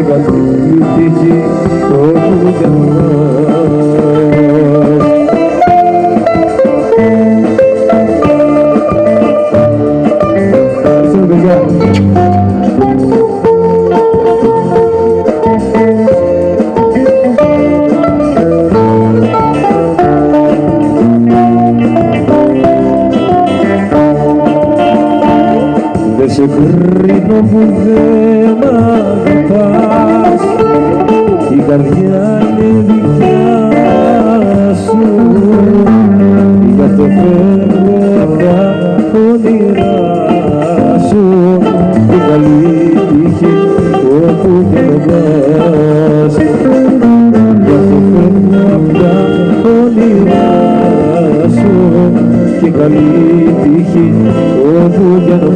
καλή τύχη όπου κι αν πας. Ευχαριστούμε παιδιά. Δεν σε κρίνω που δεν αγαπάς, η καρδιά είναι δικιά σου, γι' αυτό φεύγω απ' τα όνειρά σου. Την καλή τύχη όπου κι αν πας, γι' αυτό φεύγω απ' τα όνειρά σου. Την καλή τύχη όπου κι αν πας.